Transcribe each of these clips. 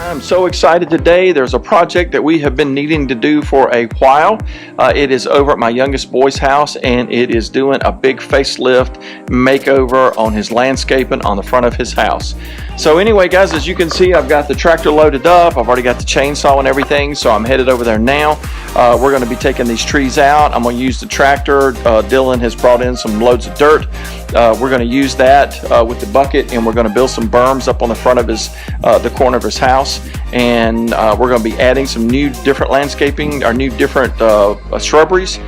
I'm so excited today. There's a project that we have been needing to do for a while. It is over at my youngest boy's house, and it is doing a big facelift makeover on his landscaping on the front of his house. So anyway, guys, as you can see, I've got the tractor loaded up. I've already got the chainsaw and everything, so I'm headed over there now. We're going to be taking these trees out. I'm going to use the tractor. Dylan has brought in some loads of dirt. We're going to use that with the bucket, and we're going to build some berms up on the front of his the corner of his house, and we're going to be adding some new different landscaping, our new different shrubberies.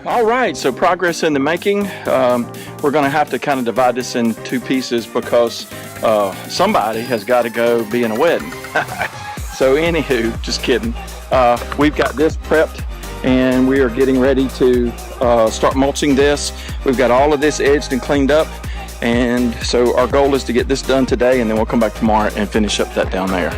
All right, so progress in the making. We're going to have to kind of divide this in two pieces because somebody has got to go be in a wedding. So anywho, just kidding. We've got this prepped, and we are getting ready to start mulching this. We've got all of this edged and cleaned up, and so our goal is to get this done today, and then we'll come back tomorrow and finish up that down there.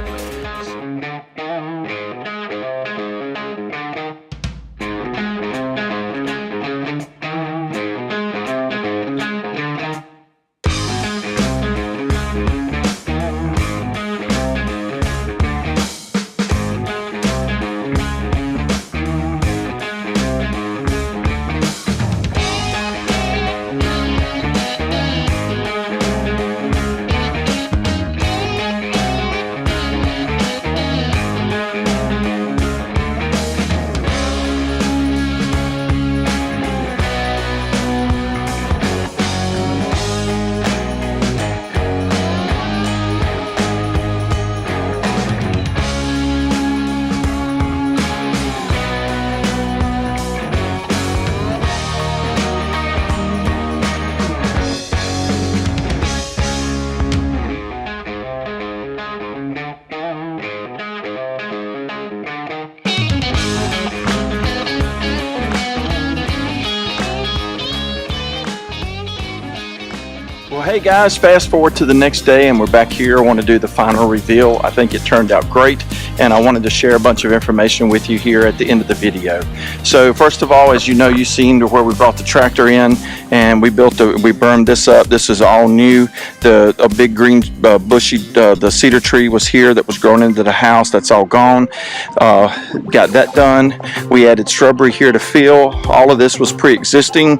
Well, hey guys, fast forward to the next day and we're back here. I want to do the final reveal. I think it turned out great, and I wanted to share a bunch of information with you here at the end of the video. So first of all, as you know, you've seen where we brought the tractor in and we bermed this up. This is all new. A big green bushy the cedar tree was here that was grown into the house. That's all gone. Got that done. We added shrubbery here to fill. All of this was pre-existing.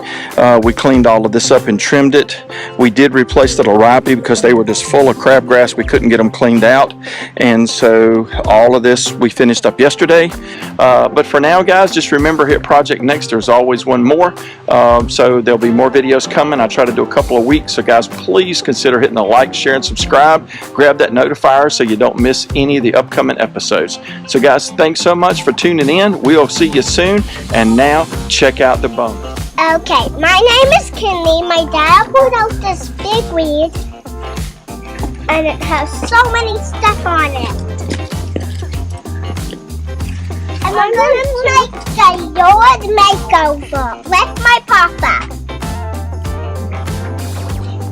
We cleaned all of this up and trimmed it. We did replace the larapi because they were just full of crabgrass. We couldn't get them cleaned out, and so all of this we finished up yesterday. But for now, guys, just remember, hit Project Next. There's always one more. So there'll be more videos coming. I try to do a couple of weeks. So guys, please consider hitting the like, share, and subscribe. Grab that notifier so you don't miss any of the upcoming episodes. So guys, thanks so much for tuning in. We'll see you soon. And now check out the bone. Okay, my name is Kinley. My dad pulled out this big weed, and it has so many stuff on it. And I'm gonna make the yard makeover with my papa.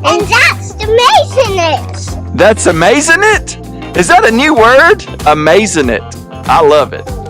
And that's amazing it. That's amazing it? Is that a new word? Amazing it. I love it.